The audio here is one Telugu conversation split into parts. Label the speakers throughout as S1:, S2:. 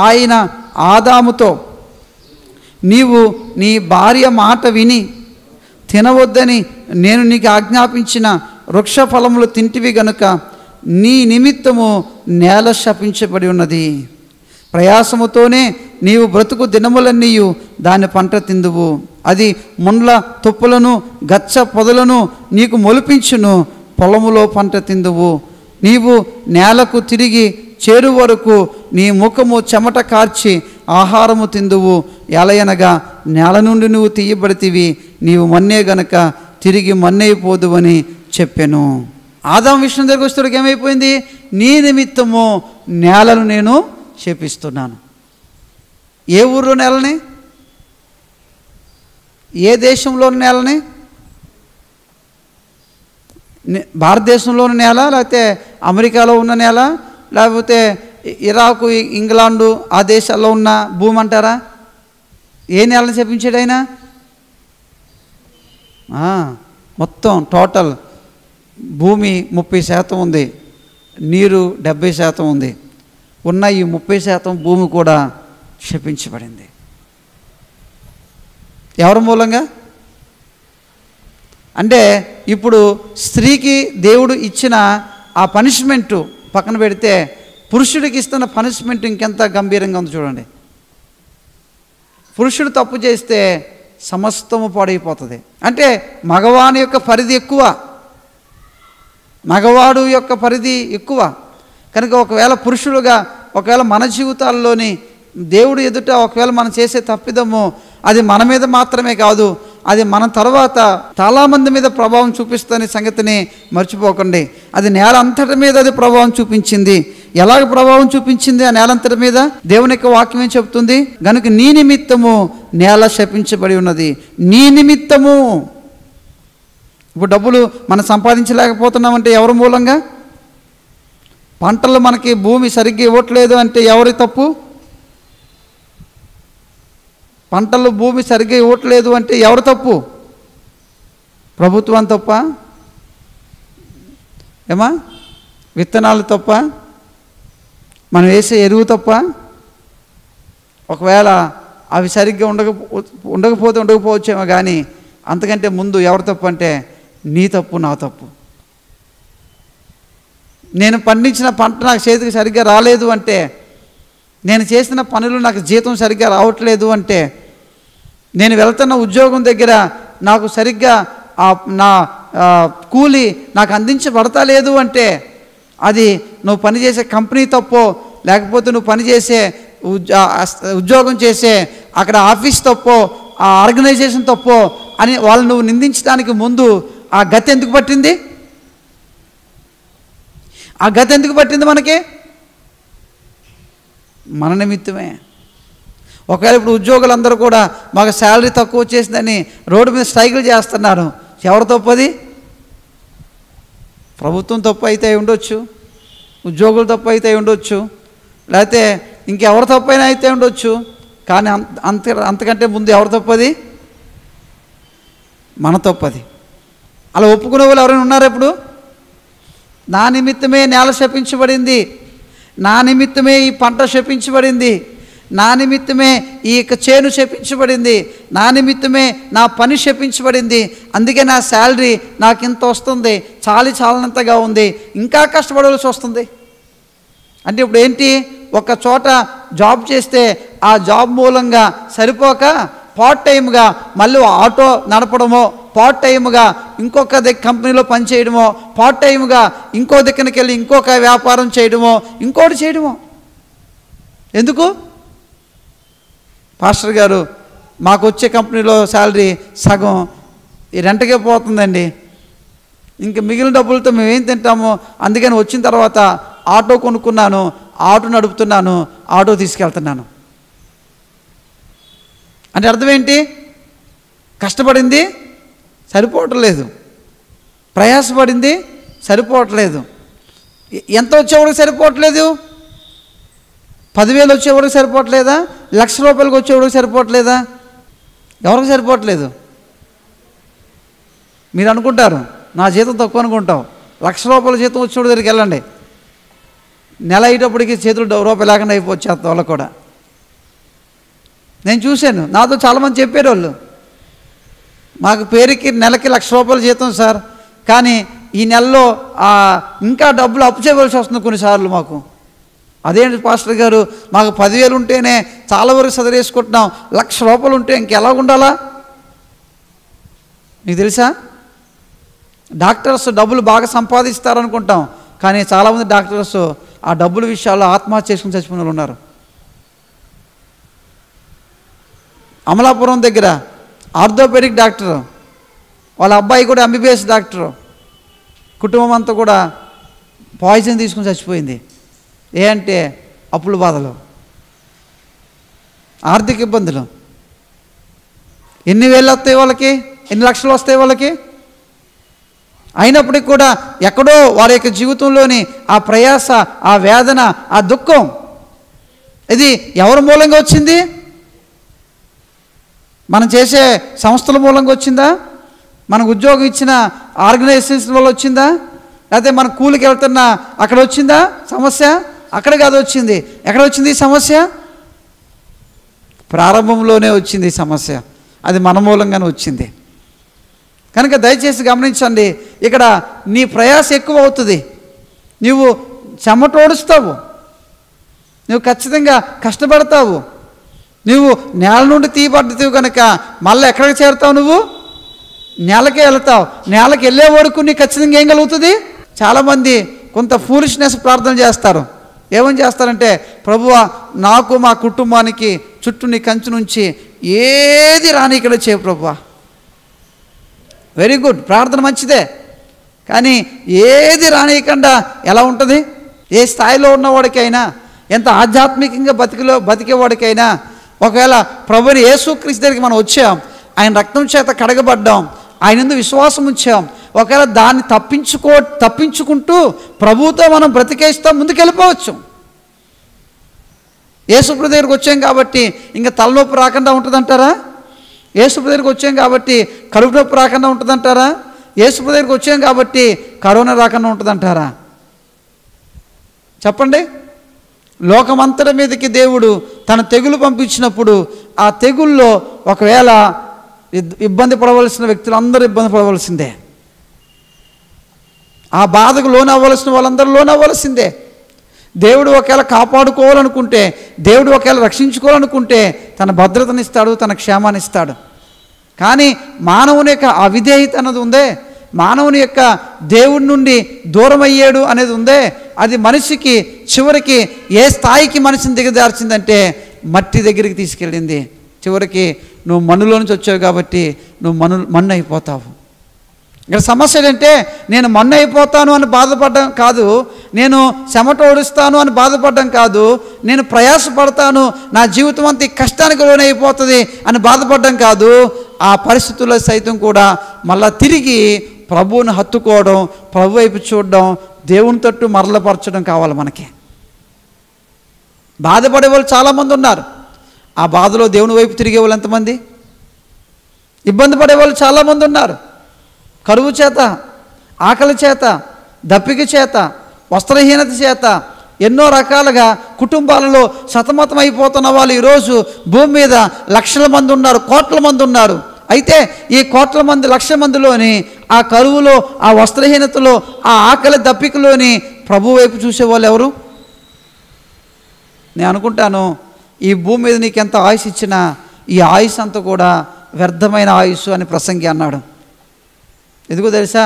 S1: ఆయన ఆదాముతో, నీవు నీ భార్య మాట విని తినవద్దని నేను నీకు ఆజ్ఞాపించిన వృక్ష ఫలములు తింటివి గనుక నీ నిమిత్తము నేల శపించబడి ఉన్నది. ప్రయాసముతోనే నీవు బ్రతుకు దినములన్నీయు దాని పంట తిందువు. అది ముండ్ల తుప్పులను గచ్చ పొదలను నీకు మొలిపించును. పొలములో పంట తిందువు. నీవు నేలకు తిరిగి చేరు వరకు నీ ముఖము చెమట కార్చి ఆహారము తిందువు. ఎలయనగా నేల నుండి నువ్వు తీయబడితివి, నీవు మన్నే గనక తిరిగి మన్నైపోదువని చెప్పెను. ఆదాము విషయం దగ్గరికి వచ్చేటప్పటికి ఏమైపోయింది? నీ నిమిత్తము నేలను నేను శపిస్తున్నాను. ఏ ఊర్లో నేలని? ఏ దేశంలో నేలని? భారతదేశంలోని నేల, లేకపోతే అమెరికాలో ఉన్న నేల, లేకపోతే ఇరాకు, ఇంగ్లాండు ఆ దేశాల్లో ఉన్న భూమి అంటారా? ఏ నేలని చెప్పించాడు ఆయన? మొత్తం టోటల్ భూమి 30% ఉంది, నీరు 70% ఉంది. ఉన్న ఈ 30% భూమి కూడా క్షపించబడింది. ఎవరి మూలంగా? అంటే ఇప్పుడు స్త్రీకి దేవుడు ఇచ్చిన ఆ పనిష్మెంటు పక్కన పెడితే పురుషుడికి ఇస్తున్న పనిష్మెంట్ ఇంకెంత గంభీరంగా ఉంది చూడండి. పురుషుడు తప్పు చేస్తే సమస్తము పాడైపోతుంది. అంటే మగవాని యొక్క పరిధి ఎక్కువ, మగవాడు యొక్క పరిధి ఎక్కువ కనుక ఒకవేళ పురుషులుగా ఒకవేళ మన జీవితాల్లోని దేవుడు ఎదుట ఒకవేళ మనం చేసే తప్పిదము అది మన మీద మాత్రమే కాదు, అది మన తర్వాత చాలామంది మీద ప్రభావం చూపిస్తున్న సంగతిని మర్చిపోకండి. అది నేల అంతటి మీద అది ప్రభావం చూపించింది. ఎలాగ ప్రభావం చూపించింది ఆ నేలంతటి మీద? దేవుని యొక్క వాక్యం ఏం చెప్తుంది? గనుక నీ నిమిత్తము నేల శపించబడి ఉన్నది. నీ నిమిత్తము. ఇప్పుడు డబ్బులు మనం సంపాదించలేకపోతున్నామంటే ఎవరి మూలంగా? పంటలు మనకి భూమి సరిగ్గా ఇవ్వట్లేదు అంటే ఎవరి తప్పు? పంటలు భూమి సరిగ్గా ఇవ్వట్లేదు అంటే ఎవరు తప్పు? ప్రభుత్వం తప్ప? ఏమా? విత్తనాలు తప్ప? మనం వేసే ఎరువు తప్ప? ఒకవేళ అవి సరిగ్గా ఉండకపోవచ్చేమో, కానీ అంతకంటే ముందు ఎవరు తప్పు అంటే నీ తప్పు, నా తప్పు. నేను పండించిన పంట నాకు చేతికి సరిగ్గా రాలేదు అంటే, నేను చేసిన పనులు నాకు జీతం సరిగ్గా రావట్లేదు అంటే, నేను వెళ్తున్న ఉద్యోగం దగ్గర నాకు సరిగ్గా నా కూలి నాకు అందించబడతలేదు అంటే, అది నువ్వు పనిచేసే కంపెనీ తప్పో, లేకపోతే నువ్వు పనిచేసే ఉద్యోగం చేసే అక్కడ ఆఫీస్ తప్పో, ఆ ఆర్గనైజేషన్ తప్పో అని వాళ్ళు నువ్వు నిందించడానికి ముందు ఆ గతి ఎందుకు పట్టింది? ఆ గతి ఎందుకు పట్టింది మనకి? మన నిమిత్తమే. ఒకవేళ ఇప్పుడు ఉద్యోగులందరూ కూడా మాకు శాలరీ తక్కువ వచ్చేసిందని రోడ్డు మీద స్ట్రైకులు చేస్తున్నారు. ఎవరు తప్పది? ప్రభుత్వం తప్పు అయితే ఉండొచ్చు, ఉద్యోగులు తప్పు అయితే ఉండొచ్చు, లేకపోతే ఇంకెవరు తప్పైనా అయితే ఉండొచ్చు. కానీ అంతకంటే ముందు ఎవరు తప్పది? మన తప్పది. అలా ఒప్పుకునే వాళ్ళు ఎవరైనా ఉన్నారు? ఇప్పుడు నా నిమిత్తమే నేల శపించబడింది, నా నిమిత్తమే ఈ పంట శపించబడింది, నా నిమిత్తమే ఈ చేను శపించబడింది, నా నిమిత్తమే నా పని శపించబడింది, అందుకే నా శాలరీ నాకు ఇంత వస్తుంది, చాలినంతగా ఉంది, ఇంకా కష్టపడవలసి వస్తుంది అంటే ఇప్పుడు ఏంటి? ఒక చోట జాబ్ చేస్తే ఆ జాబ్ మూలంగా సరిపోక పార్ట్ టైమ్గా మళ్ళీ ఆటో నడపడమో, పార్ట్ టైమ్గా ఇంకొక కంపెనీలో పనిచేయడమో, పార్ట్ టైమ్గా ఇంకో దగ్గరికి వెళ్ళి ఇంకొక వ్యాపారం చేయడమో, ఇంకోటి చేయడమో. ఎందుకు? పాస్టర్ గారు మాకు వచ్చే కంపెనీలో శాలరీ సగం ఈ రెంట్కే పోతుందండి, ఇంక మిగిలిన డబ్బులతో మేమేం తింటాము, అందుకని వచ్చిన తర్వాత ఆటో కొనుక్కున్నాను, ఆటో నడుపుతున్నాను, ఆటో తీసుకెళ్తున్నాను అంటే అర్థం ఏంటి? కష్టపడింది సరిపోవట్లేదు, ప్రయాసపడింది సరిపోవట్లేదు. ఎంత వచ్చేవాడికి సరిపోవట్లేదు? 10,000 వచ్చేవాడికి సరిపోవట్లేదా? ₹1,00,000 వచ్చేవాడికి సరిపోవట్లేదా? ఎవరికి సరిపోవట్లేదు? మీరు అనుకుంటారు నా జీతం తక్కువ అనుకుంటావు. ₹1,00,000 జీతం వచ్చేవాడి దగ్గరికి వెళ్ళండి, నెల అయ్యేటప్పటికి చేతులు రూపాయి లేకుండా అయిపోవచ్చు వాళ్ళకు కూడా. నేను చూశాను, నాతో చాలామంది చెప్పారు వాళ్ళు, మాకు పేరుకి నెలకి ₹1,00,000 జీతం సార్, కానీ ఈ నెలలో ఇంకా డబ్బులు అప్పు చేయవలసి వస్తుంది కొన్నిసార్లు మాకు. అదేంటి పాస్టర్ గారు, మాకు 10,000 ఉంటేనే చాలా వరకు చదివేసుకుంటున్నాం, ₹1,00,000 ఉంటే ఇంకెలా ఉండాలా? మీకు తెలుసా, డాక్టర్స్ డబ్బులు బాగా సంపాదిస్తారనుకుంటాం, కానీ చాలామంది డాక్టర్స్ ఆ డబ్బుల విషయాల్లో ఆత్మహత్య చేసుకుని చచ్చిపోయిన వాళ్ళు ఉన్నారు. అమలాపురం దగ్గర ఆర్థోపెడిక్ డాక్టర్, వాళ్ళ అబ్బాయి కూడా MBBS డాక్టరు, కుటుంబం అంతా కూడా పాయిజన్ తీసుకుని చచ్చిపోయింది. ఏ అంటే అప్పుల బాధలు, ఆర్థిక ఇబ్బందులు. ఎన్ని వేలు వస్తాయి వాళ్ళకి, ఎన్ని లక్షలు వస్తాయి వాళ్ళకి? అయినప్పటికీ కూడా ఎక్కడో వారి యొక్క జీవితంలోని ఆ ప్రయాస, ఆ వేదన, ఆ దుఃఖం, ఇది ఎవరి మూలంగా వచ్చింది? మనం చేసే సంస్థల మూలంగా వచ్చిందా? మనకు ఉద్యోగం ఇచ్చిన ఆర్గనైజేషన్ వల్ల వచ్చిందా? లేకపోతే మన కూలికి వెళ్తున్నా అక్కడ వచ్చిందా సమస్య? అక్కడ కాదు వచ్చింది. ఎక్కడ వచ్చింది ఈ సమస్య? ప్రారంభంలోనే వచ్చింది ఈ సమస్య, అది మన మూలంగానే వచ్చింది. కనుక దయచేసి గమనించండి, ఇక్కడ నీ ప్రయాస ఎక్కువ అవుతుంది, నువ్వు చెమటోడుస్తావు, నువ్వు ఖచ్చితంగా కష్టపడతావు, నువ్వు నేల నుండి తీయబడ్డవు కనుక మళ్ళీ ఎక్కడికి చేరుతావు? నువ్వు నేలకే వెళ్తావు. నేలకి వెళ్ళే వరకు నీకు ఖచ్చితంగా ఏం కలుగుతుంది? చాలామంది కొంత ఫూలిష్నెస్ ప్రార్థన చేస్తారు. ఏమని చేస్తారంటే, ప్రభువా నాకు మా కుటుంబానికి చుట్టూ నీ కంచు నుంచి ఏది రాని ఇక్కడ చేయ ప్రభువా. వెరీ గుడ్, ప్రార్థన మంచిదే, కానీ ఏది రానియకుండా ఎలా ఉంటుంది? ఏ స్థాయిలో ఉన్నవాడికైనా, ఎంత ఆధ్యాత్మికంగా బతికేవాడికైనా, ఒకవేళ ప్రభుని యేసుక్రీస్తు దగ్గరికి మనం వచ్చాం, ఆయన రక్తం చేత కడగబడ్డాం, ఆయన యందు విశ్వాసం ఉంచాం, ఒకవేళ దాన్ని తప్పించుకుంటూ ప్రభువుతో మనం బ్రతికేస్తాం, ముందుకెళ్ళిపోవచ్చు. యేసుప్రభు దగ్గరికి వచ్చాం కాబట్టి ఇంకా తలనొప్పి రాకుండా ఉంటుందంటారా? యేసుప్రభు దగ్గరికి వచ్చాం కాబట్టి కడుపు నొప్పి రాకుండా ఉంటుందంటారా? యేసుప్రభు దగ్గరికి వచ్చాం కాబట్టి కరోనా రాకుండా ఉంటుందంటారా? చెప్పండి. లోకమంతటి మీదకి దేవుడు తన తెగులు పంపించినప్పుడు ఆ తెగుల్లో ఒకవేళ ఇబ్బంది పడవలసిన వ్యక్తులందరూ ఇబ్బంది పడవలసిందే, ఆ బాధకు లోనవ్వవలసిన వాళ్ళందరూ లోనవ్వవలసిందే. దేవుడు ఒకవేళ కాపాడుకోవాలనుకుంటే, దేవుడు ఒకవేళ రక్షించుకోవాలనుకుంటే తన భద్రతనిస్తాడు, తన క్షేమాన్ని ఇస్తాడు. కానీ మానవుని యొక్క అవిధేయత అన్నది ఉందే, మానవుని యొక్క దేవుడి నుండి దూరం అయ్యాడు అనేది ఉందే, అది మనిషికి చివరికి ఏ స్థాయికి మనిషిని దిగజార్చిందంటే మట్టి దగ్గరికి తీసుకెళ్ళింది. చివరికి నువ్వు మన్నులో నుంచి వచ్చావు కాబట్టి నువ్వు మన్ను అయిపోతావు. ఇక్కడ సమస్య ఏంటంటే, నేను మన్ను అయిపోతాను అని బాధపడడం కాదు, నేను చెమట ఓడిస్తాను అని బాధపడడం కాదు, నేను ప్రయాసపడతాను, నా జీవితం అంతా కష్టానికి లోనైపోతుంది అని బాధపడడం కాదు. ఆ పరిస్థితుల్లో సైతం కూడా మళ్ళా తిరిగి ప్రభువుని హత్తుకోవడం, ప్రభు వైపు చూడడం, దేవుని తట్టు మరలపరచడం కావాలి మనకి. బాధపడే వాళ్ళు చాలామంది ఉన్నారు, ఆ బాధలో దేవుని వైపు తిరిగే వాళ్ళు ఎంతమంది? ఇబ్బంది పడే వాళ్ళు చాలామంది ఉన్నారు, కరువు చేత, ఆకలి చేత, దప్పిక చేత, వస్త్రహీనత చేత, ఎన్నో రకాలుగా కుటుంబాలలో సతమతం అయిపోతున్న వాళ్ళు ఈరోజు భూమి మీద లక్షల మంది ఉన్నారు, కోట్ల మంది ఉన్నారు. అయితే ఈ కోట్ల మంది, లక్షల మందిలోని ఆ కరువులో, ఆ వస్త్రహీనతలో, ఆ ఆకలి దప్పికలోని ప్రభు వైపు చూసేవాళ్ళు ఎవరు? నేను అనుకుంటాను, ఈ భూమి మీద నీకు ఎంత ఆయుష్ ఇచ్చినా ఈ ఆయుష్ అంతా కూడా వ్యర్థమైన ఆయుష్ అని ప్రసంగి అన్నాడు. ఎందుకో తెలుసా?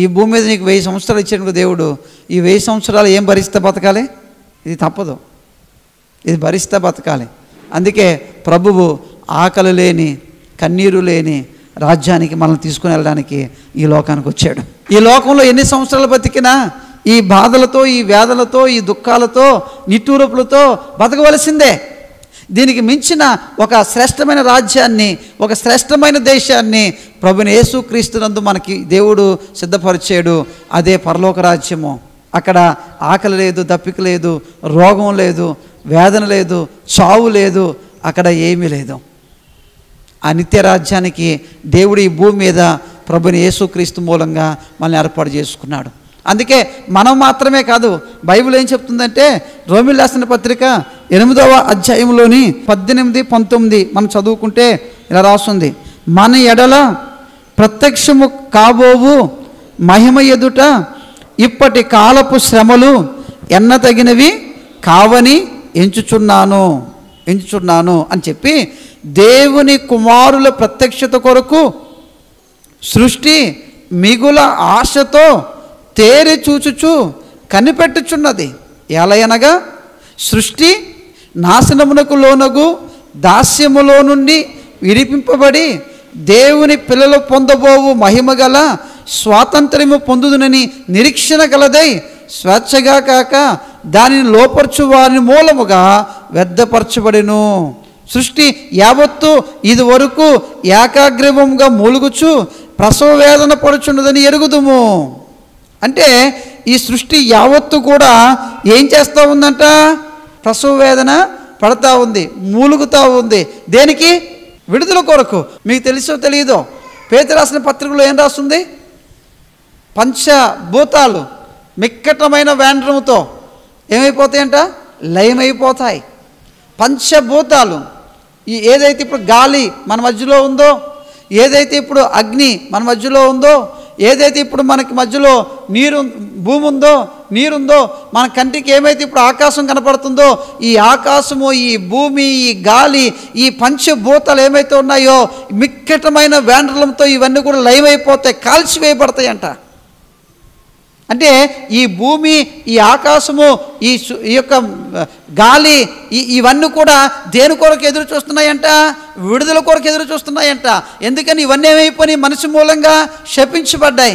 S1: ఈ భూమి మీద నీకు 1000 సంవత్సరాలు ఇచ్చాడు దేవుడు, ఈ 1000 సంవత్సరాలు ఏం భరిస్తే బతకాలి? ఇది తప్పదు, ఇది భరిస్తే బతకాలి. అందుకే ప్రభువు ఆకలి లేని, కన్నీరు లేని రాజ్యానికి మనల్ని తీసుకుని వెళ్ళడానికి ఈ లోకానికి వచ్చాడు. ఈ లోకంలో ఎన్ని సంవత్సరాలు బతికినా ఈ బాధలతో, ఈ వేదలతో, ఈ దుఃఖాలతో, నిట్టూర్పులతో బతకవలసిందే. దీనికి మించిన ఒక శ్రేష్టమైన రాజ్యాన్ని, ఒక శ్రేష్టమైన దేశాన్ని ప్రభుని యేసుక్రీస్తునందు మనకి దేవుడు సిద్ధపరిచాడు. అదే పరలోక రాజ్యము. అక్కడ ఆకలి లేదు, దప్పిక లేదు, రోగం లేదు, వేదన లేదు, చావు లేదు, అక్కడ ఏమీ లేదు. ఆ నిత్య రాజ్యానికి దేవుడు ఈ భూమి మీద ప్రభుని యేసుక్రీస్తు మూలంగా మనల్ని ఏర్పాటు చేసుకున్నాడు. అందుకే మనం మాత్రమే కాదు, బైబిల్ ఏం చెప్తుందంటే, రోమీయులకు రాసిన పత్రిక 8వ అధ్యాయంలోని 18, 19 మనం చదువుకుంటే ఇలా రాస్తుంది, మన ఎడల ప్రత్యక్షము కాబోవు మహిమ ఎదుట ఇప్పటి కాలపు శ్రమలు ఎన్నతగినవి కావని ఎంచుచున్నాను అని చెప్పి, దేవుని కుమారుల ప్రత్యక్షత కొరకు సృష్టి మిగుల ఆశతో తేరి చూచుచు కనిపెట్టుచున్నది. ఎలయనగా సృష్టి నాశనమునకు లోనగు దాస్యములో నుండి విడిపింపబడి దేవుని పిల్లలు పొందబోవు మహిమగల స్వాతంత్ర్యము పొందుదునని నిరీక్షణ గలదై స్వేచ్ఛగా కాక దానిని లోపరచు వారిని మూలముగా వ్యర్థపరచబడెను. సృష్టి యావత్తు ఇది వరకు ఏకాగ్రీవంగా మూలుగుచు ప్రసవ వేదన పడుచున్నదని ఎరుగుదుము. అంటే ఈ సృష్టి యావత్తు కూడా ఏం చేస్తూ ఉందంట? ప్రసవ వేదన పడతా ఉంది, మూలుగుతూ ఉంది. దేనికి? విడుదల కొరకు. మీకు తెలుసో తెలియదో, పేతురు రాసిన పత్రికలో ఏం రాస్తుంది? పంచభూతాలు మిక్కటమైన వేండ్రముతో ఏమైపోతాయంట? లయమైపోతాయి. పంచభూతాలు, ఈ ఏదైతే ఇప్పుడు గాలి మన మధ్యలో ఉందో, ఏదైతే ఇప్పుడు అగ్ని మన మధ్యలో ఉందో, ఏదైతే ఇప్పుడు మనకి మధ్యలో భూమి ఉందో, నీరుందో, మన కంటికి ఏమైతే ఇప్పుడు ఆకాశం కనపడుతుందో, ఈ ఆకాశము, ఈ భూమి, ఈ గాలి, ఈ పంచభూతాలు ఏమైతే ఉన్నాయో మిక్కటమైన వేండ్రలంతో ఇవన్నీ కూడా లయమైపోతాయి, కాల్చివేయబడతాయంట. అంటే ఈ భూమి, ఈ ఆకాశము, ఈ యొక్క గాలి, ఇవన్నీ కూడా దేని కొరకు ఎదురు చూస్తున్నాయంట? విడుదల కొరకు ఎదురు చూస్తున్నాయంట. ఎందుకని? ఇవన్నీ ఏమైపోయినాయి? మనిషి మూలంగా శపించబడ్డాయి,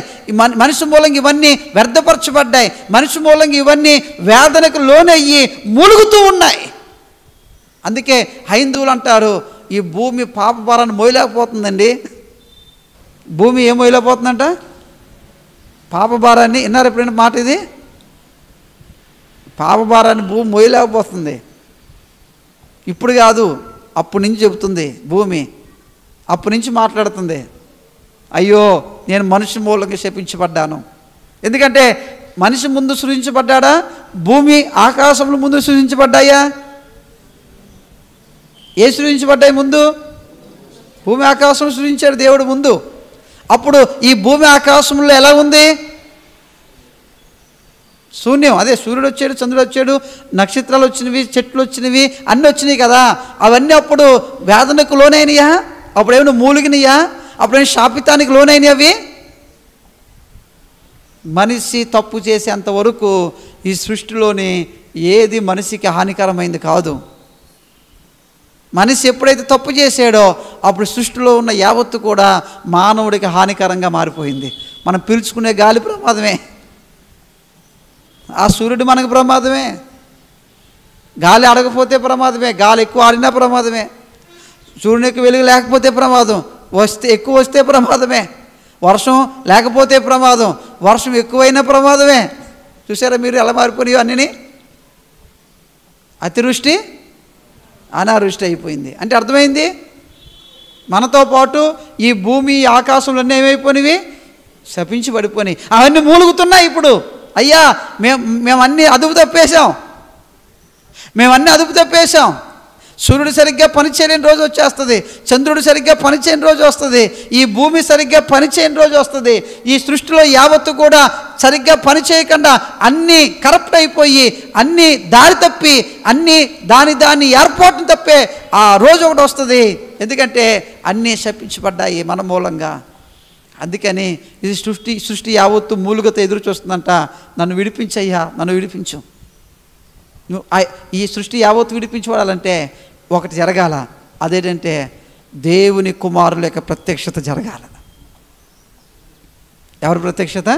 S1: మనిషి మూలంగా ఇవన్నీ వ్యర్థపరచబడ్డాయి, మనిషి మూలంగా ఇవన్నీ వేదనకు లోనయ్యి మూలుగుతూ ఉన్నాయి. అందుకే హైందువులు అంటారు, ఈ భూమి పాప భారాన్ని మోయలేకపోతుందండి. భూమి ఏం మోయలేకపోతుందంట? పాప భారాన్ని. విన్నారు ఎప్పుడైనా మాట ఇది? పాప భారాన్ని భూమి మోయలేకపోతుంది. ఇప్పుడు కాదు, అప్పటి నుంచి చెబుతుంది భూమి, అప్పటి నుంచి మాట్లాడుతుంది, అయ్యో నేను మనిషి మూలంగా శపించబడ్డాను. ఎందుకంటే మనిషి ముందు సృజించబడ్డా? భూమి ఆకాశంలో ముందు సృజించబడ్డాయా? ఏ సృజించబడ్డాయి ముందు? భూమి ఆకాశం సృజించాడు దేవుడు ముందు. అప్పుడు ఈ భూమి ఆకాశంలో ఎలా ఉంది? శూన్యం. అదే సూర్యుడు వచ్చాడు, చంద్రుడు వచ్చాడు, నక్షత్రాలు వచ్చినవి, చెట్లు వచ్చినవి, అన్నీ వచ్చినాయి కదా. అవన్నీ అప్పుడు వేదనకు లోనైనయా? అప్పుడేమైనా మూలిగినయా? అప్పుడేమైనా శాపితానికి లోనైనవి? అవి మనిషి తప్పు చేసేంతవరకు ఈ సృష్టిలోని ఏది మనిషికి హానికరమైంది కాదు. మనిషి ఎప్పుడైతే తప్పు చేశాడో అప్పుడు సృష్టిలో ఉన్న యావత్తు కూడా మానవుడికి హానికరంగా మారిపోయింది. మనం పీల్చుకునే గాలి ప్రమాదమే, ఆ సూర్యుడు మనకు ప్రమాదమే, గాలి అడగపోతే ప్రమాదమే, గాలి ఎక్కువ ఆడినా ప్రమాదమే, సూర్యునికి వెలుగు లేకపోతే ప్రమాదం, ఎక్కువ వస్తే ప్రమాదమే, వర్షం లేకపోతే ప్రమాదం, వర్షం ఎక్కువైనా ప్రమాదమే. చూసారా మీరు ఎలా మారిపోయినాయో అన్నీ? అతివృష్టి అనావృష్టి అయిపోయింది. అంటే అర్థమైంది, మనతో పాటు ఈ భూమి, ఆకాశంలో అన్నీ ఏమైపోయినవి? శపించి పడిపోయినాయి. అవన్నీ మూలుగుతున్నాయి ఇప్పుడు. అయ్యా మేము అన్నీ అదుపు తప్పేశాం. సూర్యుడు సరిగ్గా పనిచేయని రోజు వచ్చేస్తుంది, చంద్రుడు సరిగ్గా పనిచేయని రోజు వస్తుంది, ఈ భూమి సరిగ్గా పనిచేయని రోజు వస్తుంది. ఈ సృష్టిలో యావత్తు కూడా సరిగ్గా పనిచేయకుండా అన్నీ కరప్ట్ అయిపోయి, అన్నీ దారి తప్పి, అన్నీ దాని ఏర్పాటును తప్పే ఆ రోజు ఒకటి వస్తుంది. ఎందుకంటే అన్నీ శపించబడ్డాయి మన మూలంగా. అందుకని ఇది సృష్టి యావత్తు మూలుగతో ఎదురు చూస్తుందంట, నన్ను విడిపించయ్యా, నన్ను విడిపించు. ఈ సృష్టి యావత్తు విడిపించబడాలంటే ఒకటి జరగాల. అదేంటంటే దేవుని కుమారుల యొక్క ప్రత్యక్షత జరగాల. ఎవరి ప్రత్యక్షత?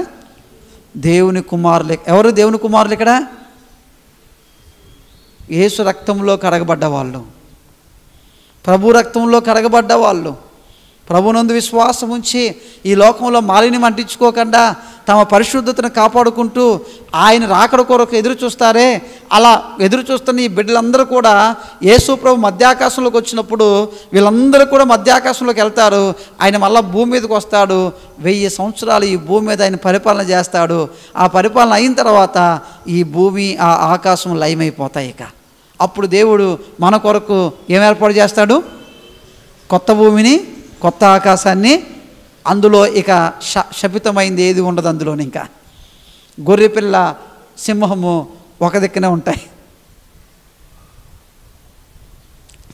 S1: దేవుని కుమారులు. ఎవరు దేవుని కుమారులు? ఇక్కడ యేసు రక్తంలో కడగబడ్డ వాళ్ళు, ప్రభు రక్తంలో కడగబడ్డ వాళ్ళు, ప్రభునందు విశ్వాసం ఉంచి ఈ లోకంలో మాలిన్యం అంటించుకోకుండా తమ పరిశుద్ధతను కాపాడుకుంటూ ఆయన రాకడ కొరకు ఎదురు చూస్తారే, అలా ఎదురు చూస్తున్న ఈ బిడ్డలందరూ కూడా యేసు ప్రభు మధ్యాకాశంలోకి వచ్చినప్పుడు వీళ్ళందరూ కూడా మధ్యాకాశంలోకి వెళ్తారు. ఆయన మళ్ళీ భూమి మీదకి వస్తాడు. 1000 సంవత్సరాలు ఈ భూమి మీద ఆయన పరిపాలన చేస్తాడు. ఆ పరిపాలన అయిన తర్వాత ఈ భూమి, ఆ ఆకాశం లయమైపోతాయి. ఇక అప్పుడు దేవుడు మన కొరకు ఏం ఏర్పాటు చేస్తాడు? కొత్త భూమిని, కొత్త ఆకాశాన్ని. అందులో ఇక శపితమైంది ఏది ఉండదు. అందులోని ఇంకా గొర్రెపిల్ల, సింహము ఒక దిక్కునే ఉంటాయి.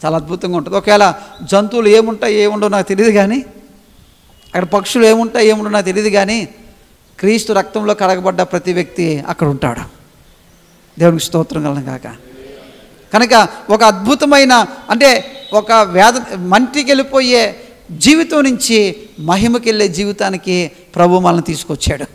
S1: చాలా అద్భుతంగా ఉంటుంది. ఒకవేళ జంతువులు ఏముంటాయి ఏముండవు నాకు తెలియదు, కానీ అక్కడ పక్షులు ఏముంటాయి ఏముండవు నాకు తెలియదు, కానీ క్రీస్తు రక్తంలో కడగబడ్డ ప్రతి వ్యక్తి అక్కడ ఉంటాడు. దేవునికి స్తోత్రం కలను కాక. కనుక ఒక అద్భుతమైన, అంటే ఒక మంటికి వెళ్ళిపోయే జీవితం నుంచి మహిమకి వెళ్ళే జీవితానికి ప్రభు మనల్ని తీసుకొచ్చాడు.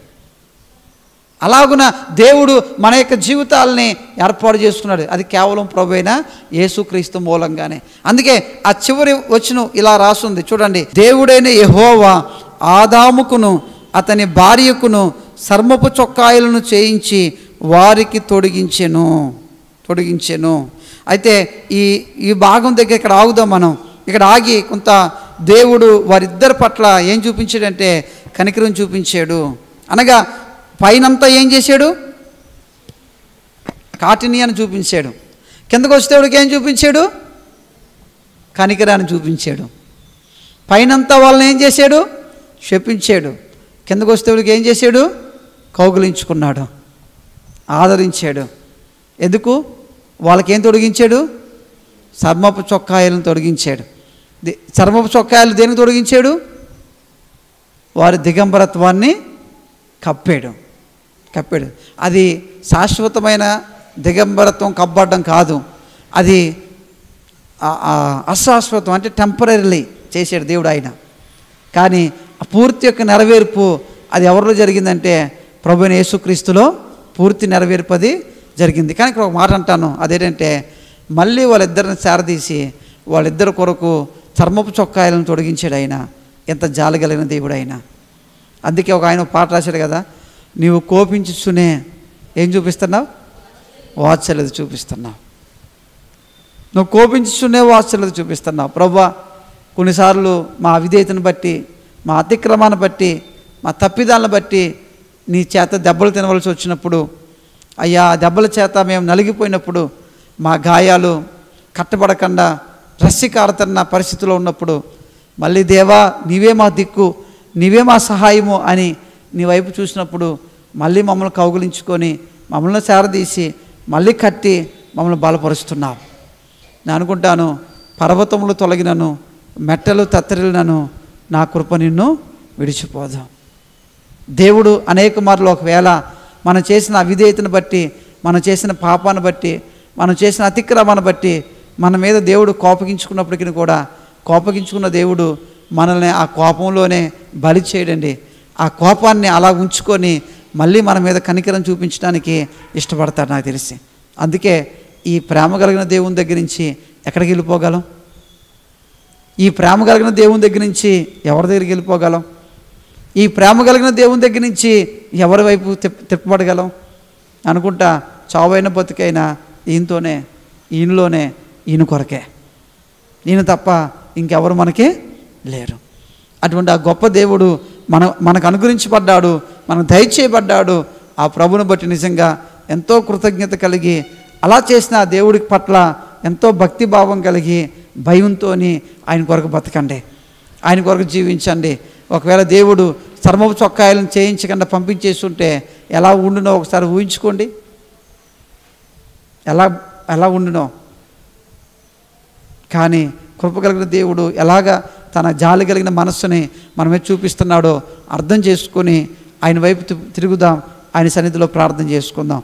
S1: అలాగున దేవుడు మన యొక్క జీవితాలని ఏర్పాటు చేసుకున్నాడు. అది కేవలం ప్రభు అయిన యేసుక్రీస్తు మూలంగానే. అందుకే ఆ చివరి వచనం ఇలా రాస్తుంది చూడండి. దేవుడైన యెహోవా ఆదాముకును అతని భార్యకును సర్మపు చొక్కాయలను చేయించి వారికి తొడిగించెను. అయితే ఈ భాగం దగ్గర ఇక్కడ ఆగుదాం మనం. ఇక్కడ ఆగి కొంత దేవుడు వారిద్దరి పట్ల ఏం చూపించాడంటే కనికరం చూపించాడు. అనగా పైనంతా ఏం చేశాడు? కాఠిన్యాన్ని చూపించాడు. కిందకు వచ్చేవాడికి ఏం చూపించాడు? కనికరాన్ని చూపించాడు. పైనంతా వాళ్ళని ఏం చేశాడు? శపించాడు. కిందకు వచ్చేవాడికి ఏం చేశాడు? కౌగిలించుకున్నాడు, ఆదరించాడు. ఎందుకు? వాళ్ళకేం తొడిగించాడు? చర్మపు చొక్కాయలను తొడిగించాడు. చర్మపు చొక్కాయలు దేనికి తొడిగించాడు? వారి దిగంబరత్వాన్ని కప్పాడు. అది శాశ్వతమైన దిగంబరత్వం కప్పడం కాదు, అది అశాశ్వతం, అంటే టెంపరీలీ చేశాడు దేవుడు ఆయన. కానీ ఆ పూర్తి యొక్క నెరవేర్పు అది ఎవరిలో జరిగిందంటే ప్రభువైన యేసుక్రీస్తులో పూర్తి నెరవేర్పు అది జరిగింది. కానీ ఇక్కడ ఒక మాట అంటాను, అదేంటంటే మళ్ళీ వాళ్ళిద్దరిని చేరదీసి వాళ్ళిద్దరి కొరకు చర్మపు చొక్కాయలను తొడిగించాడు ఆయన. ఎంత జాలిగలిగిన దేవుడు ఆయన. అందుకే ఒక ఆయన పాట రాశాడు కదా, నీవు కోపించునే ఏం చూపిస్తున్నావు? వాత్సల్యత చూపిస్తున్నావు. నువ్వు కోపించునే వాత్సల్యత చూపిస్తున్నావు. ప్రభువా, కొన్నిసార్లు మా అవిధేయతను బట్టి, మా అతిక్రమాన్ని బట్టి, మా తప్పిదాలను బట్టి నీ చేత దెబ్బలు తినవలసి వచ్చినప్పుడు, అయ్యా దెబ్బల చేత మేము నలిగిపోయినప్పుడు, మా గాయాలు కట్టబడకుండా రస్సి కారుతున్న పరిస్థితిలో ఉన్నప్పుడు, మళ్ళీ దేవా నీవే మా దిక్కు, నీవే మా సహాయము అని నీ వైపు చూసినప్పుడు మళ్ళీ మమ్మల్ని కౌగులించుకొని మమ్మల్ని చేరదీసి మళ్ళీ కట్టి మమ్మల్ని బలపరుస్తున్నావు. నేను అనుకుంటాను, పర్వతములు తొలగినను మెట్టలు తత్తరిల్లినను నా కృప నిన్ను విడిచిపోదాం. దేవుడు అనేక మార్లు ఒకవేళ మనం చేసిన అవిధేయతను బట్టి, మనం చేసిన పాపాన్ని బట్టి, మనం చేసిన అతిక్రమాన్ని బట్టి మన మీద దేవుడు కోపగించుకున్నప్పటికీ కూడా, కోపగించుకున్న దేవుడు మనల్ని ఆ కోపంలోనే బలి చేయడండి. ఆ కోపాన్ని అలా ఉంచుకొని మళ్ళీ మన మీద కనికరం చూపించడానికి ఇష్టపడతాడు నాకు తెలిసి. అందుకే ఈ ప్రేమ కలిగిన దేవుని దగ్గర నుంచి ఎక్కడికి వెళ్ళిపోగలం? ఈ ప్రేమ కలిగిన దేవుని దగ్గర నుంచి ఎవరి దగ్గరికి వెళ్ళిపోగలం? ఈ ప్రేమ కలిగిన దేవుని దగ్గర నుంచి ఎవరి వైపు తిప్పబడగలం? అనుకుంటా చావైన బతుకైనా ఈయనతోనే, ఈయనలోనే, ఈయన కొరకే, ఈయన తప్ప ఇంకెవరు మనకి లేరు. అటువంటి ఆ గొప్ప దేవుడు మనకు అనుగ్రహించబడ్డాడు, మనకు దయచేయబడ్డాడు. ఆ ప్రభుని బట్టి నిజంగా ఎంతో కృతజ్ఞత కలిగి, అలా చేసిన ఆ దేవుడి పట్ల ఎంతో భక్తిభావం కలిగి భయంతో ఆయన కొరకు బతకండి, ఆయన కొరకు జీవించండి. ఒకవేళ దేవుడు చర్మపు చొక్కాయలను చేయించకుండా పంపించేస్తుంటే ఎలా ఉండునో ఒకసారి ఊహించుకోండి. ఎలా ఉండునో. కానీ కృప కలిగిన దేవుడు ఎలాగా తన జాలి కలిగిన మనస్సుని మనమే చూపిస్తున్నాడో అర్థం చేసుకొని ఆయన వైపు తిరుగుదాం, ఆయన సన్నిధిలో ప్రార్థన చేసుకుందాం.